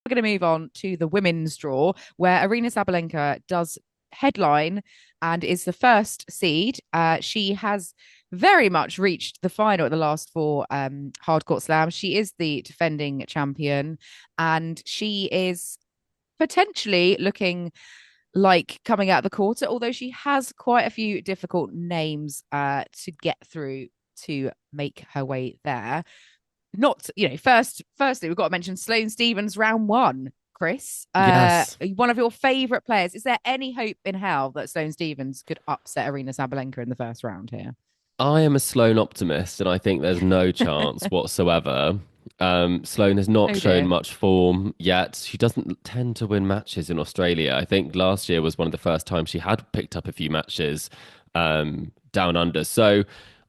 going to move on to the women's draw, where Aryna Sabalenka does headline and is the first seed. She has very much reached the final at the last four hard court slams. She is the defending champion, and she is potentially looking like coming out of the quarter, although she has quite a few difficult names to get through to make her way there. Not, firstly, we've got to mention Sloane Stephens round one. Chris, Yes, one of your favorite players. Is there any hope in hell that Sloane Stephens could upset Aryna Sabalenka in the first round here? I am a Sloane optimist, and I think there's no chance whatsoever. Sloane has not Oh shown dear. much form yet. She doesn't tend to win matches in Australia. I think last year was one of the first times she had picked up a few matches down under. So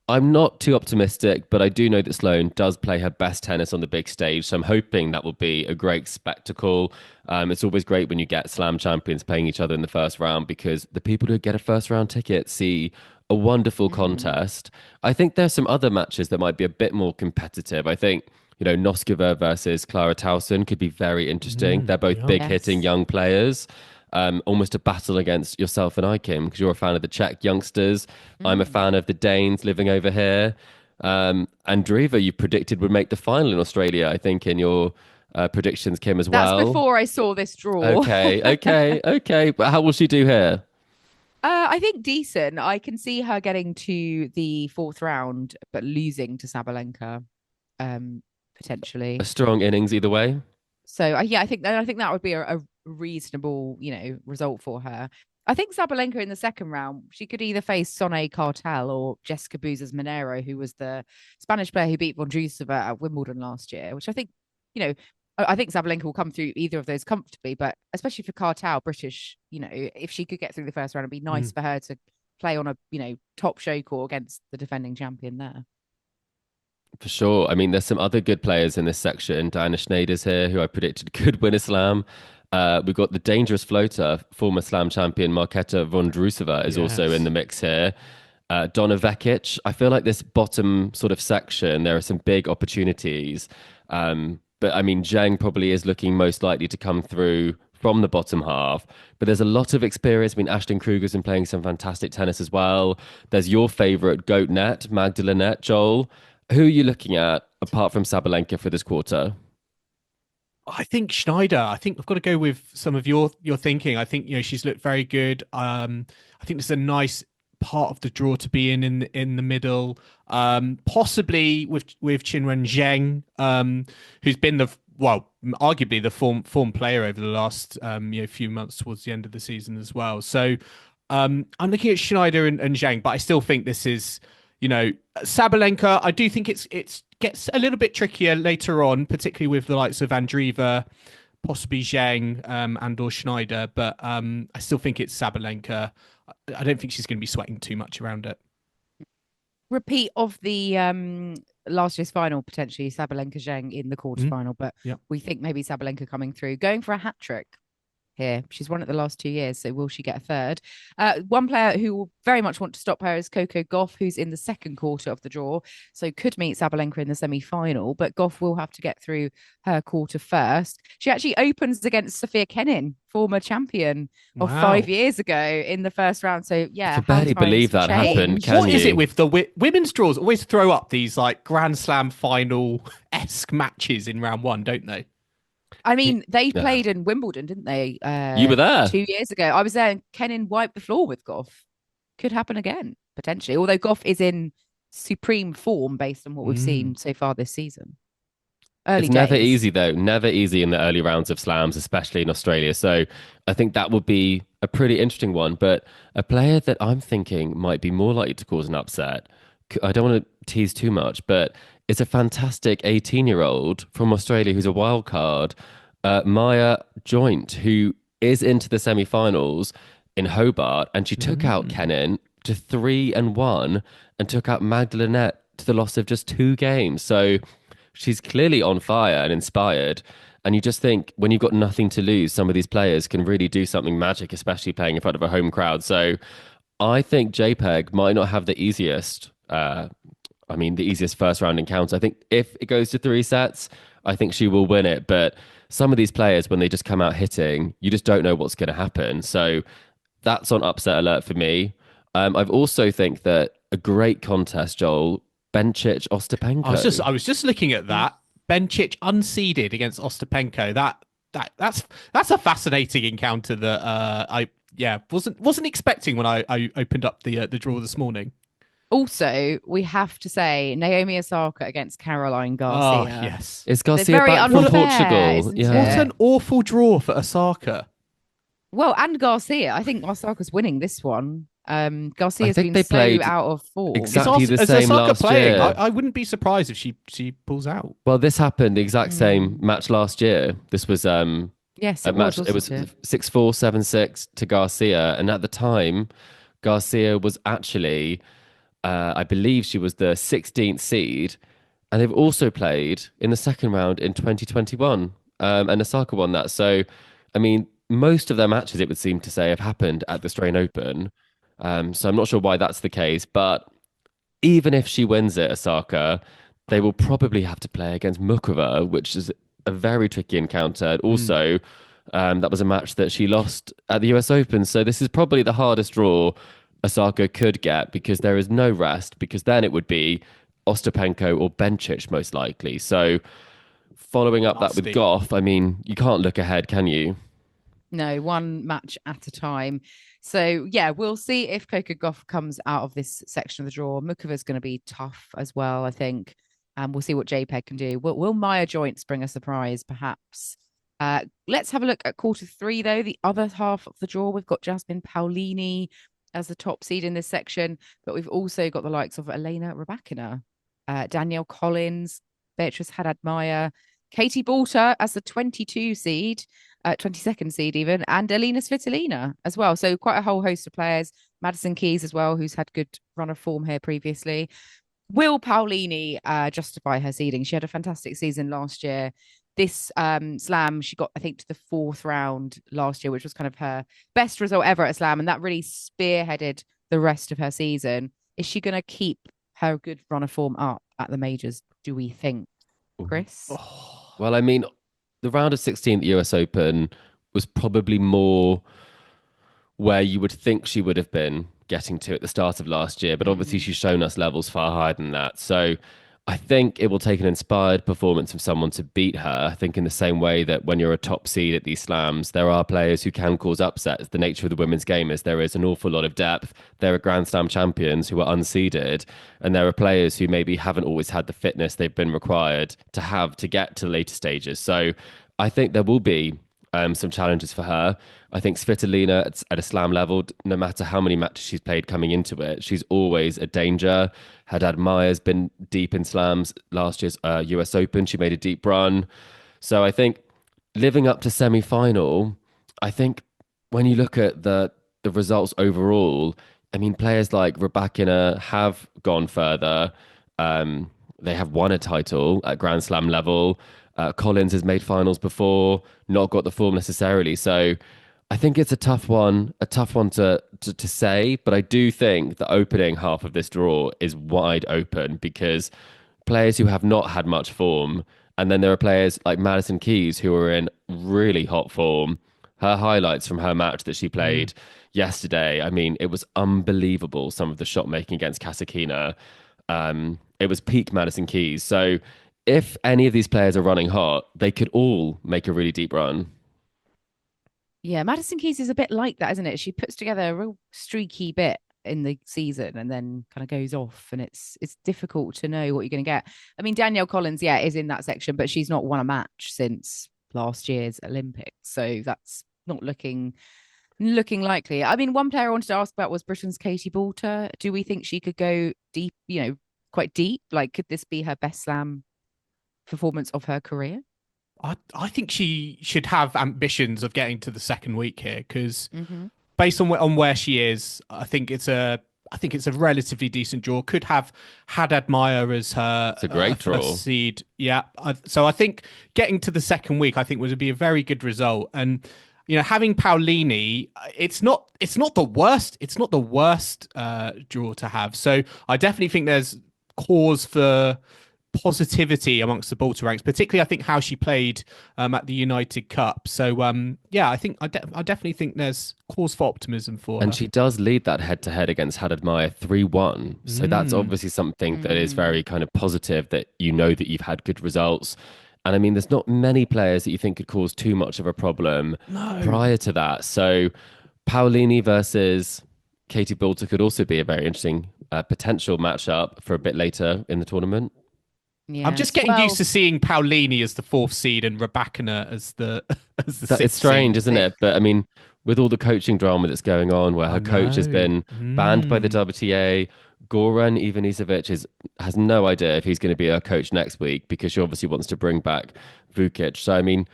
I'm not too optimistic, but I do know that Sloane does play her best tennis on the big stage. So I'm hoping that will be a great spectacle. It's always great when you get slam champions playing each other in the first round because the people who get a first round ticket see a wonderful Mm. contest. I think there's some other matches that might be a bit more competitive. I think, Noskova versus Clara Towson could be very interesting. They're both Yeah. big hitting Yes. young players. Almost a battle against yourself and I, Kim, because you're a fan of the Czech youngsters. I'm a Mm. fan of the Danes living over here. Andreeva, you predicted would make the final in Australia, I think, in your predictions, Kim, as That's well. before I saw this draw. Okay, okay, okay. But how will she do here? I think decent. I can see her getting to the fourth round, but losing to Sabalenka, A potentially. strong innings either way. So yeah, I think that would be a reasonable, result for her. I think Sabalenka in the second round, she could either face Sonne Cartel or Jessica Buzas Monero, who was the Spanish player who beat Vondrousova at Wimbledon last year, which I think, you know, I think Sabalenka will come through either of those comfortably, but especially for Cartel, British, if she could get through the first round, it'd be nice Mm. for her to play on a, top show court against the defending champion there. For sure. I mean, there's some other good players in this section. Diana Schneider's here, who I predicted could win a slam. We've got the dangerous floater, former slam champion Marketa Vondrousova is also in Yes. the mix here. Donna Vekic. I feel like this bottom sort of section, there are some big opportunities. But I mean, Zheng probably is looking most likely to come through from the bottom half. But there's a lot of experience. I mean, Ashton Kruger's been playing some fantastic tennis as well. There's your favorite goat net, Magdalene Joel. Who are you looking at apart from Sabalenka for this quarter? I think Schneider. I think we've got to go with some of your thinking. I think she's looked very good. I think this is a nice part of the draw to be in the middle. Possibly with Qinwen Zheng, who's been arguably the form player over the last few months towards the end of the season as well. So I'm looking at Schneider and Zhang, but I still think this is Sabalenka. I do think it's gets a little bit trickier later on, particularly with the likes of Andreeva, possibly Zhang, and or Schneider. But I still think it's Sabalenka. I don't think she's going to be sweating too much around it. Repeat of the last year's final, potentially Sabalenka Zheng in the Mm, quarterfinal, but yeah. we think maybe Sabalenka coming through, going for a hat trick here. She's won it the last 2 years, so will she get a third? One player who will very much want to stop her is Coco Guaff, who's in the second quarter of the draw, so could meet Sabalenka in the semi-final, but Goff will have to get through her quarter first. She actually opens against Sophia Kenin, former champion of five Wow. years ago in the first round. So I yeah, can how barely times believe that What happened, change. can what is it you? with the women's draws? Always throw up these like Grand Slam final esque matches in round one, don't they? I mean, they Yeah. played in Wimbledon, didn't they? You were there. 2 years ago. I was there and Kenin wiped the floor with Goff. Could happen again, potentially. Although Goff is in supreme form based on what we've Mm. seen so far this season. Early It's never days. easy, though. Never easy in the early rounds of slams, especially in Australia. So I think that would be a pretty interesting one. But a player that I'm thinking might be more likely to cause an upset, I don't want to tease too much, but it's a fantastic 18-year-old from Australia who's a wild card, Maya Joint, who is into the semi-finals in Hobart, and she took out Mm. Kenin to 3-1 and took out Magdalene to the loss of just 2 games. So she's clearly on fire and inspired. And you just think when you've got nothing to lose, some of these players can really do something magic, especially playing in front of a home crowd. So I think JPEG might not have the easiest, the easiest first round encounter. I think if it goes to 3 sets, I think she will win it. But some of these players, when they just come out hitting, you just don't know what's going to happen. So that's on upset alert for me. I've also think that a great contest, Joel, Bencic Ostapenko. I was just looking at that. Bencic unseeded against Ostapenko. That's a fascinating encounter that I wasn't expecting when I opened up the draw this morning. Also, we have to say Naomi Osaka against Caroline Oh Garcia. yes, Is They're Garcia very back from unfair, Portugal? isn't Yeah. what it? an awful draw for Osaka. Well, and Garcia. I think Osaka's winning this one. I Garcia's think been they so played out of form. exactly the Is same Osaka last playing? year. I wouldn't be surprised if she pulls out. Well, this happened the exact same Mm. match last year. This was Yes, a it was, match. It was wasn't it? 6-4, 7-6 to Garcia, and at the time, Garcia was actually, I believe, she was the 16th seed, and they've also played in the second round in 2021, and Osaka won that. So, I mean, most of their matches, it would seem to say, have happened at the Australian Open. So I'm not sure why that's the case, but even if she wins it, Osaka, they will probably have to play against Mukova, which is a very tricky encounter. And also, that was a match that she lost at the US Open. So this is probably the hardest draw Osaka could get because there is no rest, because then it would be Ostapenko or Bencic most likely. So following up that with Nasty. Gauff, I mean, you can't look ahead, can you? No, one match at a time. So yeah, we'll see if Coco Guaff comes out of this section of the draw. Mukova's going to be tough as well, I think. And we'll see what JPEG can do. Will Maya Joints bring a surprise, perhaps? Let's have a look at quarter three, though. The other half of the draw, we've got Jasmine Paolini as the top seed in this section, but we've also got the likes of Elena Rybakina, Danielle Collins, Beatrice Haddad-Maia, Katie Borter as the 22 seed, 22nd seed even, and Elena Svitolina as well. So quite a whole host of players. Madison Keys as well, who's had good run of form here previously. Will Paolini justify her seeding? She had a fantastic season last year. This slam, she got, I think, to the fourth round last year, which was kind of her best result ever at a slam. And that really spearheaded the rest of her season. Is she going to keep her good run of form up at the majors, do we think, Chris? Well, I mean, the round of 16 at the US Open was probably more where you would think she would have been getting to at the start of last year, but obviously she's shown us levels far higher than that. So I think it will take an inspired performance from someone to beat her. I think in the same way that when you're a top seed at these slams, there are players who can cause upsets. The nature of the women's game is there is an awful lot of depth. There are Grand Slam champions who are unseeded, and there are players who maybe haven't always had the fitness they've been required to have to get to the later stages. So I think there will be some challenges for her. I think Svitolina at a slam level, no matter how many matches she's played coming into it, she's always a danger. Haddad Maia's been deep in slams. Last year's US Open, she made a deep run. So I think living up to semi-final, I think when you look at the results overall, I mean, players like Rybakina have gone further. They have won a title at Grand Slam level. Collins has made finals before, not got the form necessarily. So I think it's a tough one to say. But I do think the opening half of this draw is wide open because players who have not had much form, and then there are players like Madison Keys who are in really hot form. Her highlights from her match that she played yesterday, I mean, it was unbelievable. Some of the shot making against Kasatkina. It was peak Madison Keys. So if any of these players are running hot, they could all make a really deep run. Yeah, Madison Keys is a bit like that, isn't it? She puts together a real streaky bit in the season and then kind of goes off, and it's difficult to know what you're going to get. I mean, Danielle Collins, yeah, is in that section, but she's not won a match since last year's Olympics, so that's not looking likely. I mean, one player I wanted to ask about was Britain's Katie Borter. Do we think she could go deep, quite deep? Like, could this be her best slam performance of her career? I think she should have ambitions of getting to the second week here because based on where she is, I think it's a relatively decent draw. Could have Haddad Maia as her It's a great draw. first seed. Yeah, so I think getting to the second week, I think would be a very good result. And having Paolini, it's not the worst. It's not the worst draw to have. So I definitely think there's cause for positivity amongst the Baltic ranks, particularly I think how she played at the United Cup. So yeah, I think I definitely think there's cause for optimism for And her. she does lead that head-to-head against Haddad Maia 3-1. So that's obviously something that is very kind of positive, that you know that you've had good results. And I mean, there's not many players that you think could cause too much of a problem No. prior to that. So Paolini versus Katie Boulter could also be a very interesting potential matchup for a bit later in the tournament. I'm just Yes. getting used Well, to seeing Paolini as the fourth seed and Rybakina as the as the It's sixth strange, seed. isn't it? But I mean, with all the coaching drama that's going on, where I her coach has know. been banned by the WTA, Goran Ivanisevic has no idea if he's going to be her coach next week, because she obviously wants to bring back Vukic. So I mean,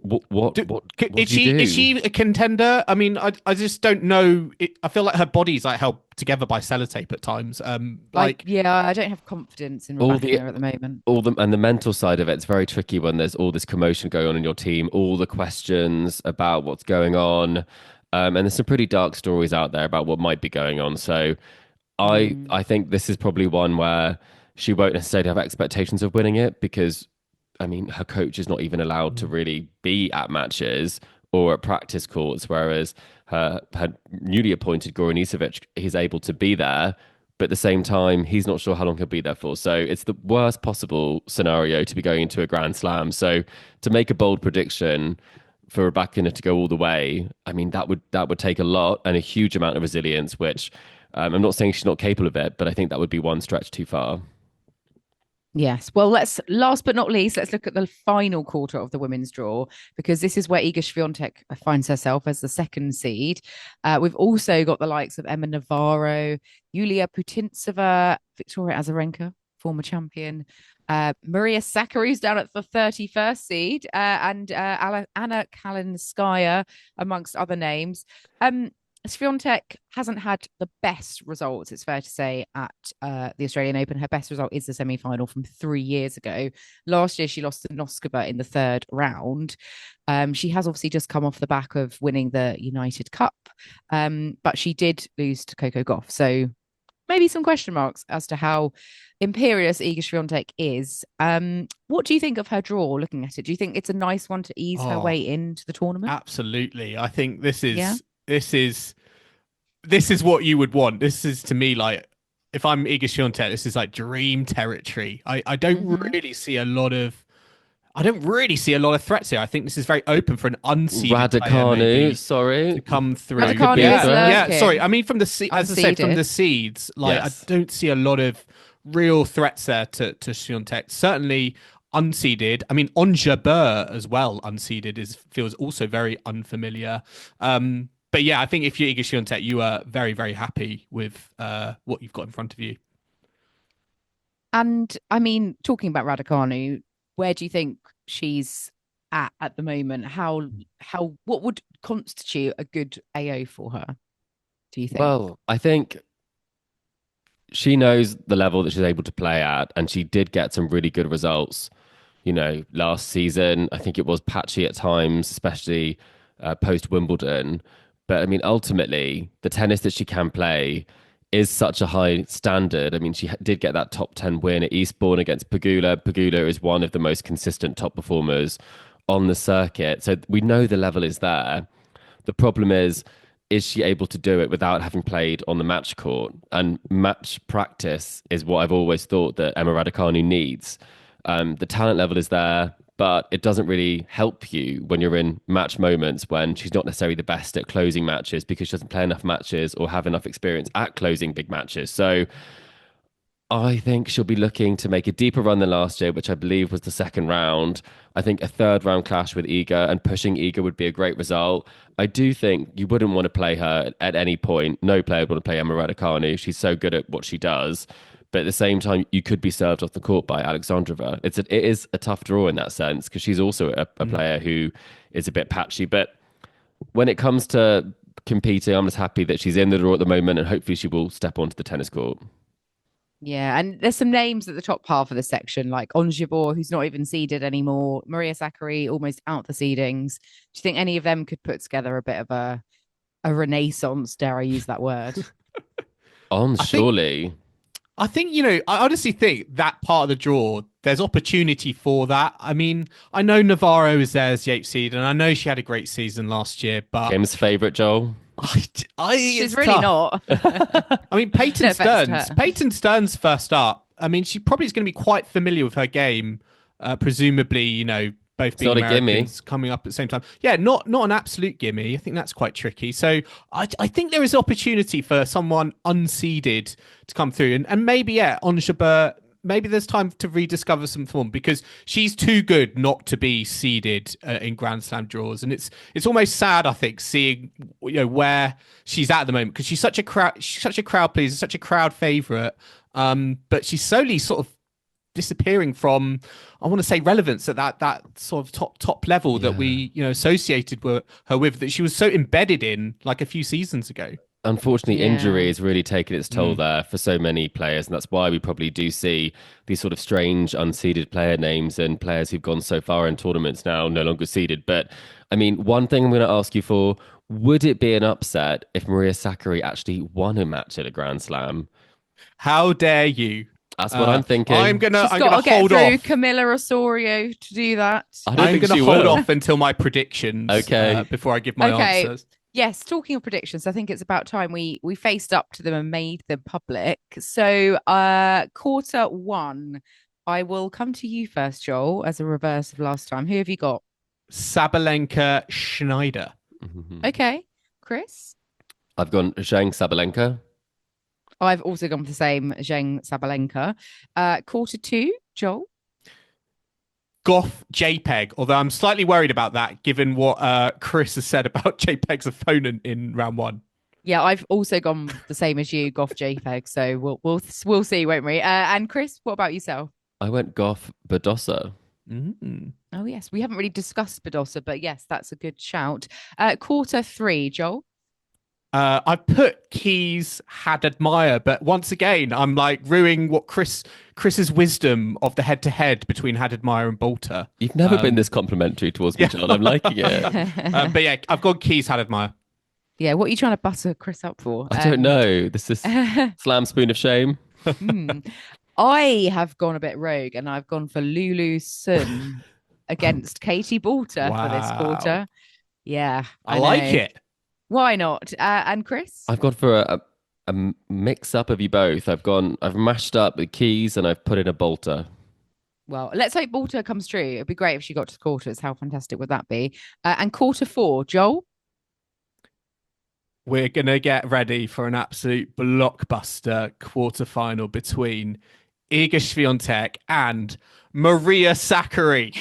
what Is do you she do? a contender? I mean, I just don't know. I feel like her body's like held together by sellotape at times. Like yeah, I don't have confidence in All the Rybakina at the moment. and the mental side of it's very tricky when there's all this commotion going on in your team, all the questions about what's going on, and there's some pretty dark stories out there about what might be going on. So I think this is probably one where she won't necessarily have expectations of winning it, because I mean, her coach is not even allowed to really be at matches or at practice courts, whereas her newly appointed Goran Ivanisevic, he's able to be there, but at the same time, he's not sure how long he'll be there for. So it's the worst possible scenario to be going into a Grand Slam. So to make a bold prediction for Rybakina to go all the way, I mean, that would take a lot and a huge amount of resilience, which I'm not saying she's not capable of it, but I think that would be one stretch too far. Yes. Well, last but not least, let's look at the final quarter of the women's draw, because this is where Iga Swiatek finds herself as the second seed. We've also got the likes of Emma Navarro, Yulia Putintseva, Victoria Azarenka, former champion, Maria Sakkari's down at the 31st seed, and Anna Kalinskaya, amongst other names. Swiatek hasn't had the best results, it's fair to say, at the Australian Open. Her best result is the semi-final from 3 years ago. Last year, she lost to Noskova in the third round. She has obviously just come off the back of winning the United Cup, but she did lose to Coco Guaff. So maybe some question marks as to how imperious Iga Swiatek is. What do you think of her draw, looking at it? Do you think it's a nice one to ease her oh, way into the tournament? absolutely. I think this Yeah. is this is what you would want. This is, to me, like, if I'm Iga Swiatek, this is like dream territory. I don't Mm-hmm. really see a lot of threats here. I think this is very open for an unseeded player Raducanu, maybe to sorry, come through. could be Raducanu a is Yeah, threat. sorry. lurking, I mean, as I said, from the unseeded. seeds, like, I Yes. don't see a lot of real threats there to Swiatek. Certainly unseeded. I mean, Onja Burr as well, unseeded, feels also very unfamiliar. But yeah, I think if you're Iga Swiatek, you are very, very happy with what you've got in front of you. And I mean, talking about Raducanu, where do you think she's at the moment? How what would constitute a good AO for her? Do you think? Well, I think she knows the level that she's able to play at, and she did get some really good results. You know, last season, I think it was patchy at times, especially post Wimbledon. But I mean, ultimately, the tennis that she can play is such a high standard. I mean, she did get that top 10 win at Eastbourne against Pegula. Pegula is one of the most consistent top performers on the circuit. So we know the level is there. The problem is she able to do it without having played on the match court? And match practice is what I've always thought that Emma Raducanu needs. The talent level is there, but it doesn't really help you when you're in match moments, when she's not necessarily the best at closing matches because she doesn't play enough matches or have enough experience at closing big matches. So I think she'll be looking to make a deeper run than last year, which I believe was the second round. I think a third round clash with Iga and pushing Iga would be a great result. I do think you wouldn't want to play her at any point. No player would want to play Emma Raducanu. She's so good at what she does. But at the same time, you could be served off the court by Alexandrova. It is a tough draw in that sense, because she's also a player who is a bit patchy. But when it comes to competing, I'm just happy that she's in the draw at the moment, and hopefully she will step onto the tennis court. Yeah, and there's some names at the top half of the section, like Onjibor, who's not even seeded anymore, Maria Sakkari, almost out the seedings. Do you think any of them could put together a bit of a renaissance? Dare I use that word? On, I think surely. I think, I honestly think that part of the draw, there's opportunity for that. I mean, I know Navarro is there as the eighth seed, and I know she had a great season last year, but Kim's favourite, Joel. She's it's really tough. not. I mean, No offense to her. Peyton Stearns first up. I mean, she probably is going to be quite familiar with her game, presumably, both It's being not a gimme. Americans coming up at the same time. Yeah, not an absolute gimme. I think that's quite tricky. So I think there is opportunity for someone unseeded to come through. And maybe, yeah, on Jabeur, maybe there's time to rediscover some form because she's too good not to be seeded in Grand Slam draws. And it's almost sad, I think, seeing where she's at the moment because she's such a crowd pleaser, such a crowd favorite. But she's slowly sort of disappearing from, I want to say, relevance at that sort of top level that we associated her with, that she was so embedded in like a few seasons ago. Unfortunately, injury has really taken its toll there for so many players, and that's why we probably do see these sort of strange unseeded player names and players who've gone so far in tournaments now no longer seeded. But I mean, one thing I'm going to ask you for: would it be an upset if Maria Sakkari actually won a match at a Grand Slam? How dare you? That's what I'm thinking. I'm gonna Get hold through off. Camilla Osorio to do that. I'm gonna hold off until my predictions. Okay. Before I give my answers. Yes, talking of predictions, I think it's about time we faced up to them and made them public. So, quarter one, I will come to you first, Joel, as a reverse of last time. Who have you got? Sabalenka Schneider. Okay, Chris. I've gone Zheng Sabalenka. I've also gone for the same, Zheng Sabalenka. Quarter two, Joel. Gauff JPEG, although I'm slightly worried about that given what Chris has said about JPEG's opponent in round one. Yeah, I've also gone the same as you, Gauff JPEG. So we'll see, won't we? And Chris, what about yourself? I went Gauff Badosa. Oh yes, we haven't really discussed Badosa, but yes, that's a good shout. Quarter three, Joel. I put Keys had admire, but once again, I'm like ruining what Chris's wisdom of the head-to-head between had admire and Bolter. You've never been this complimentary towards me, John. I'm liking it. But yeah, I've got Keys had admire. Yeah, what are you trying to butter Chris up for? I don't know. This is slam spoon of shame. I have gone a bit rogue and I've gone for Lulu Sun against Katie Bolter for this quarter. Yeah, I like it. Why not? And Chris? I've gone for a mix up of you both. I've mashed up the Keys and I've put in a Bolter. Well, let's hope Bolter comes true. It'd be great if she got to the quarters. How fantastic would that be? And quarter four, Joel? We're going to get ready for an absolute blockbuster quarterfinal between Iga Swiatek and Maria Sakkari.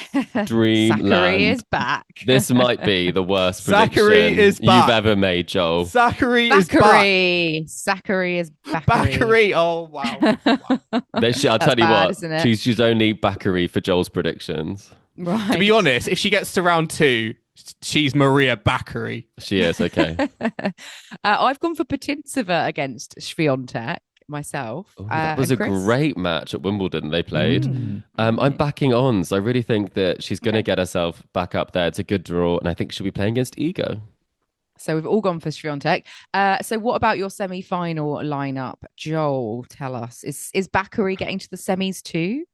Dreamland. Sakkari is back. This might be the worst prediction back. you've ever made, Joel. Sakkari is back. Sakkari is back. Bakkari. Oh, wow. I'll tell you bad, what. She's only Bakkari for Joel's predictions. Right. To be honest, if she gets to round two, she's Maria Bakkari. She is, okay. I've gone for Putintseva against Swiatek myself. That was a great match at Wimbledon they played. I'm backing Ons. I really think that she's going to get herself back up there. It's a good draw, and I think she'll be playing against Iga. So we've all gone for Swiatek. So what about your semi-final lineup? Joel, tell us. Is Bakkari getting to the semis too?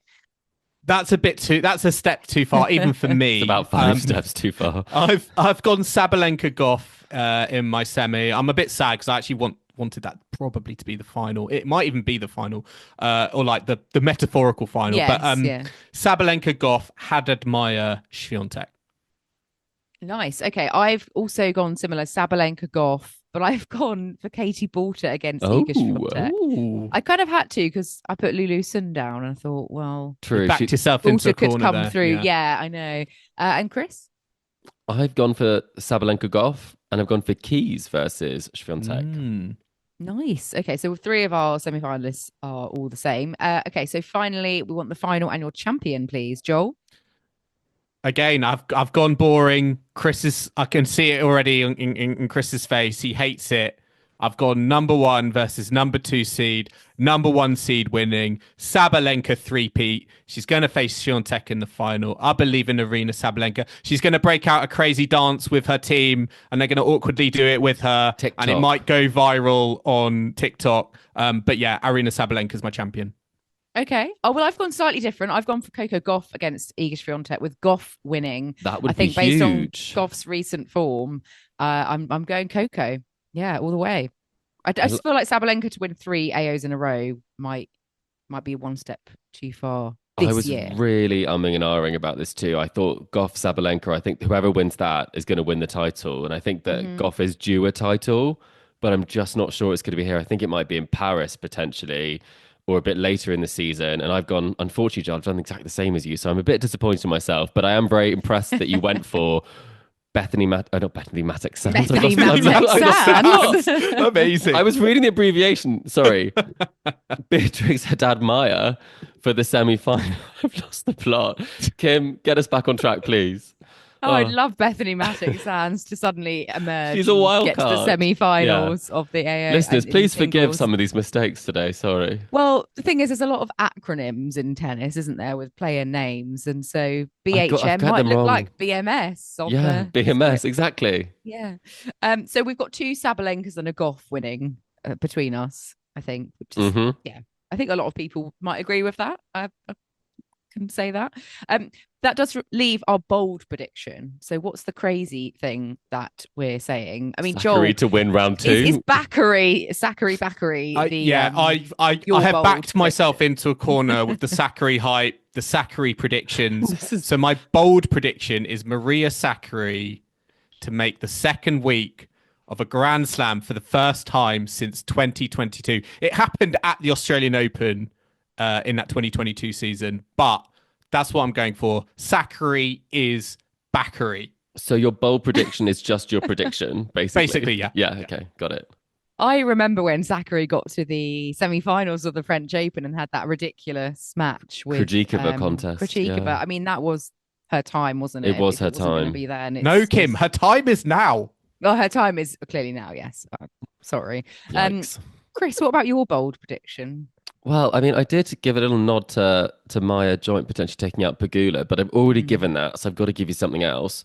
That's a step too far, even for me. It's about 5 steps too far. I've gone Sabalenka Gauff in my semi. I'm a bit sad because I actually wanted that probably to be the final. It might even be the final, or like the metaphorical final. Yes, but Sabalenka Gauff had admire Swiatek. Nice. Okay, I've also gone similar, Sabalenka Gauff, but I've gone for Katie Bolter against Iga Swiatek. I kind of had to because I put Lulu Sun down and I thought, well, true. You backed yourself into a corner could come there. through. Yeah, I know. And Chris? I've gone for Sabalenka Gauff and I've gone for Keys versus Swiatek. Nice. Okay, so 3 of our semi-finalists are all the same. Okay, so finally, we want the final and your champion, please, Joel. Again, I've gone boring. I can see it already in Chris's face. He hates it. I've gone number 1 versus number 2 seed, number 1 seed winning, Sabalenka three-peat. She's going to face Swiatek in the final. I believe in Aryna Sabalenka. She's going to break out a crazy dance with her team, and they're going to awkwardly do it with her, TikTok. and it might go viral on TikTok. But yeah, Aryna Sabalenka is my champion. Okay. Oh, well, I've gone slightly different. I've gone for Coco Guaff against Iga Swiatek, with Gauff winning. That would I think be based huge. on Gauff's recent form, I'm going Coco. Yeah, all the way. I just feel like Sabalenka to win 3 AOs in a row might be one step too far I this was year. really umming and ahhing about this too. I thought Gauff Sabalenka, I think whoever wins that is going to win the title. And I think that Gauff is due a title, but I'm just not sure it's going to be here. I think it might be in Paris potentially, or a bit later in the season. And I've gone, unfortunately, John, I've done exactly the same as you. So I'm a bit disappointed in myself, but I am very impressed that you went for not Bethany Mattek Sands. Bethany Mattek Sands. Amazing. I was reading the abbreviation. Sorry. Beatrix Haddad Meyer for the semi-final. I've lost the plot. Kim, get us back on track, please. Oh, I'd love Bethany Mattek Sands to suddenly emerge. She's a wild get card. to the semi-finals of the AO. Listeners, please forgive singles. some of these mistakes today. Sorry. Well, the thing is, there's a lot of acronyms in tennis, isn't there, with player names, and so BHM I've got might them look wrong. like BMS. On Yeah, the BMS, exactly. Yeah. So we've got 2 Sabalenkas and a Gauff winning between us, I think. Which is, yeah, I think a lot of people might agree with that. I can say that. That does leave our bold prediction. So what's the crazy thing that we're saying? I mean, Zachary Joel, to win round 2. is Zachary I have backed myself into a corner with the Zachary hype, the Zachary predictions. So my bold prediction is Maria Sakkari to make the second week of a Grand Slam for the first time since 2022. It happened at the Australian Open in that 2022 season, but that's what I'm going for. Sakkari is Backery. So your bold prediction is just your prediction, basically. Basically, yeah. Yeah, okay, got it. I remember when Zachary got to the semi-finals of the French Open and had that ridiculous match with Krejcikova contest. Krejcikova. Yeah. I mean, that was her time, wasn't it? It was If her wasn't gonna time. Be there, and No, Kim, her time is now. Well, her time is clearly now. Yes. Sorry, Yikes. Chris. What about your bold prediction? Well, I mean, I did give a little nod to Maya Joint potentially taking out Pegula, but I've already given that, so I've got to give you something else.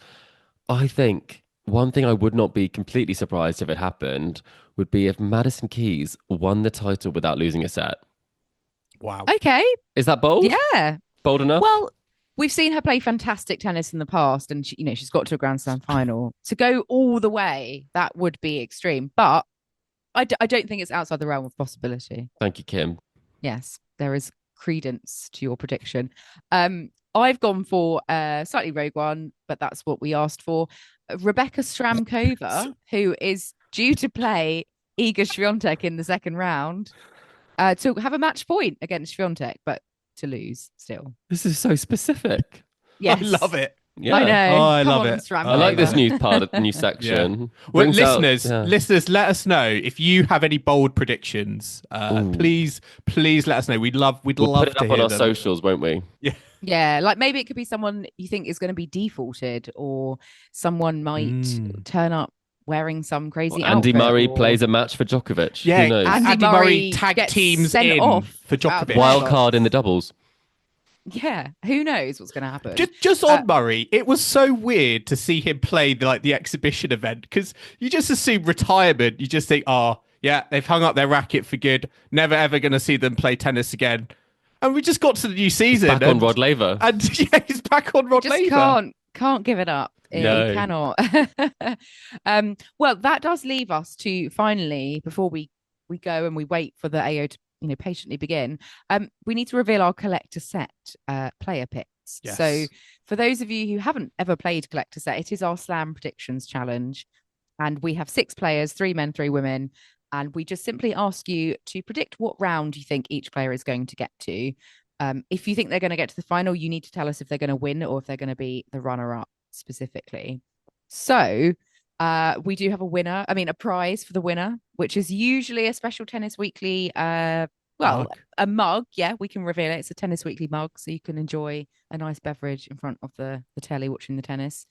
I think one thing I would not be completely surprised if it happened would be if Madison Keys won the title without losing a set. Wow. Okay. Is that bold? Yeah. Bold enough? Well, we've seen her play fantastic tennis in the past, and she's got to a Grand Slam final. To go all the way, that would be extreme. But I don't think it's outside the realm of possibility. Thank you, Kim. Yes, there is credence to your prediction. I've gone for a slightly rogue one, but that's what we asked for. Rebecca Stramkova, who is due to play Iga Swiatek in the second round, to have a match point against Swiatek, but to lose still. This is so specific. Yes. I love it. Yeah. I know. Oh, I Come love on, it. Stramkova. I like this new section. Well, Brings out- listeners, let us know if you have any bold predictions. Please let us know. We'd love We'll to put it up hear on our them. socials, won't we? Yeah, like maybe it could be someone you think is going to be defaulted, or someone might turn up wearing some crazy Andy outfit, Murray or... plays a match for Djokovic. Yeah, Who knows? Andy Murray Murray tag gets teams sent in off for out of Djokovic. the Wild playoffs. card in the doubles. Yeah, who knows what's going to happen? Just on Murray, it was so weird to see him play the exhibition event, because you just assume retirement. You just think, oh yeah, they've hung up their racket for good. Never ever going to see them play tennis again. And we just got to the new season. Back on Rod Laver. And yeah, he's back on Rod Just Laver. can't give it up. No. He cannot. Well, that does leave us to finally, before we go and we wait for the AO to patiently begin, we need to reveal our collector set player picks. Yes. So for those of you who haven't ever played collector set, it is our slam predictions challenge, and we have 6 players, 3 men, 3 women, and we just simply ask you to predict what round you think each player is going to get to. If you think they're going to get to the final, you need to tell us if they're going to win or if they're going to be the runner-up specifically. So we do have a prize for the winner, which is usually a special Tennis Weekly, Mug. a mug. Yeah, we can reveal it. It's a Tennis Weekly mug, so you can enjoy a nice beverage in front of the telly watching the tennis.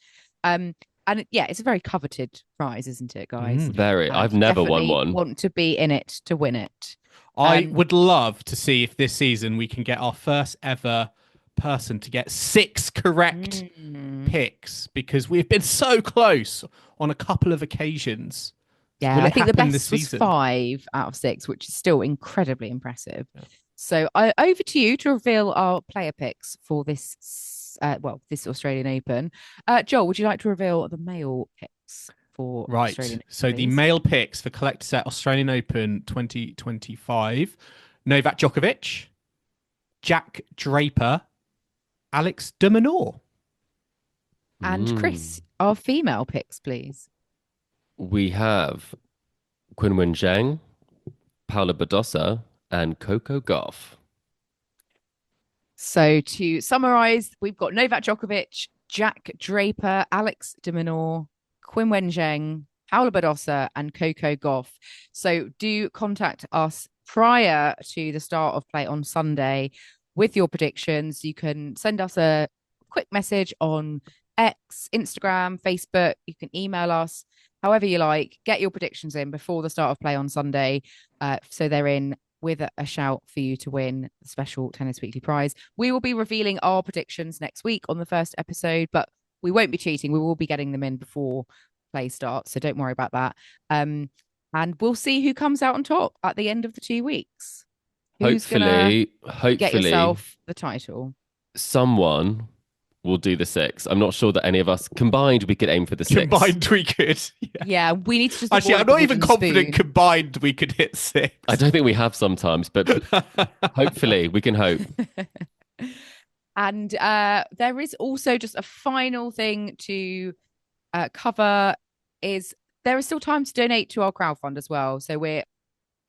And it's a very coveted prize, isn't it, guys? Very. I've You never won definitely one. want to be in it to win it. I would love to see if this season we can get our first ever person to get 6 correct picks, because we've been so close on a couple of occasions. Yeah, Will I it think the happen this best was season? 5 out of 6, which is still incredibly impressive. Yeah. So over to you to reveal our player picks for this, this Australian Open. Joel, would you like to reveal the male picks for Australian Open, so please? the male picks for collector set Australian Open 2025: Novak Djokovic, Jack Draper, Alex de Minaur. And Chris, our female picks, please. We have Qinwen Zheng, Paula Badosa, and Coco Guaff. So to summarize, we've got Novak Djokovic, Jack Draper, Alex de Minaur, Qinwen Zheng, Paula Badosa, and Coco Guaff. So do contact us prior to the start of play on Sunday with your predictions. You can send us a quick message on X, Instagram, Facebook. You can email us, however you like. Get your predictions in before the start of play on Sunday, so they're in with a shout for you to win the special Tennis Weekly prize. We will be revealing our predictions next week on the first episode, but we won't be cheating. We will be getting them in before play starts, so don't worry about that. And we'll see who comes out on top at the end of the 2 weeks. Who's hopefully get yourself the title? Someone will do the 6. I'm not sure that any of us combined we could aim for the 6. Combined we could. Yeah, we need to just actually. I'm not even confident combined we could hit 6. I don't think we have sometimes, but hopefully we can hope. And there is also just a final thing to cover. Is there is still time to donate to our crowdfund as well. So we're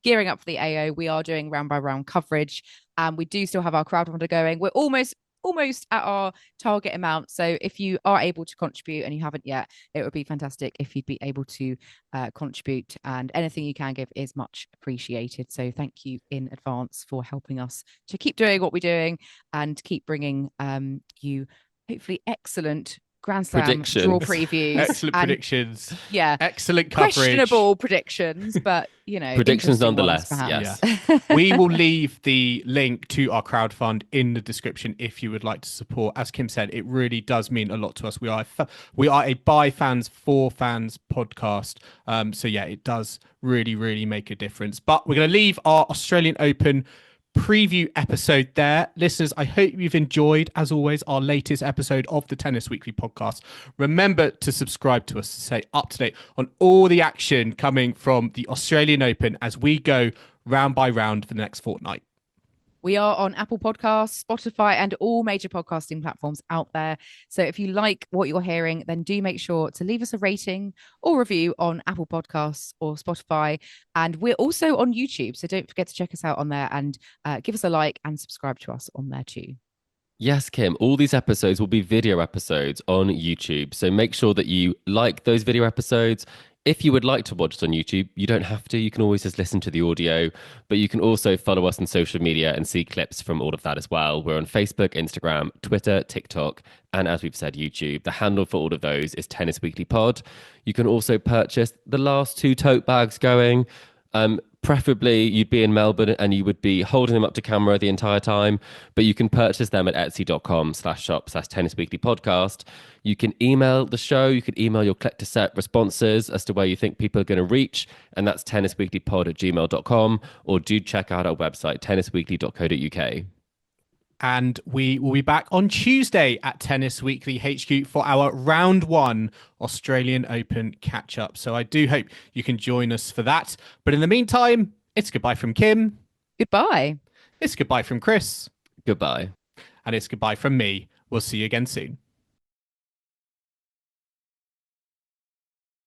gearing up for the AO. We are doing round by round coverage, and we do still have our crowdfunder going. We're almost at our target amount. So if you are able to contribute and you haven't yet, it would be fantastic if you'd be able to contribute, and anything you can give is much appreciated. So thank you in advance for helping us to keep doing what we're doing and keep bringing you hopefully excellent Grand Slam draw previews. Excellent predictions. Yeah. Excellent coverage. Questionable predictions, but predictions nonetheless. Ones, yes. We will leave the link to our crowdfund in the description if you would like to support. As Kim said, it really does mean a lot to us. We are a by fans for fans podcast. So yeah, it does really, really make a difference. But we're going to leave our Australian Open preview episode there. Listeners, I hope you've enjoyed, as always, our latest episode of the Tennis Weekly podcast. Remember to subscribe to us to stay up to date on all the action coming from the Australian Open as we go round by round for the next fortnight. We are on Apple Podcasts, Spotify, and all major podcasting platforms out there. So if you like what you're hearing, then do make sure to leave us a rating or review on Apple Podcasts or Spotify. And we're also on YouTube. So don't forget to check us out on there and give us a like and subscribe to us on there too. Yes, Kim, all these episodes will be video episodes on YouTube. So make sure that you like those video episodes. If you would like to watch it on YouTube, you don't have to. You can always just listen to the audio, but you can also follow us on social media and see clips from all of that as well. We're on Facebook, Instagram, Twitter, TikTok, and as we've said, YouTube. The handle for all of those is Tennis Weekly Pod. You can also purchase the last 2 tote bags going. Preferably you'd be in Melbourne and you would be holding them up to camera the entire time, but you can purchase them at etsy.com/shop/tennisweeklypodcast. You can email the show. You can email your collector set responses as to where you think people are going to reach, and that's tennisweeklypod@gmail.com, or do check out our website, tennisweekly.co.uk. And we will be back on Tuesday at Tennis Weekly HQ for our round 1 Australian Open catch up. So I do hope you can join us for that. But in the meantime, it's goodbye from Kim. Goodbye. It's goodbye from Chris. Goodbye. And it's goodbye from me. We'll see you again soon.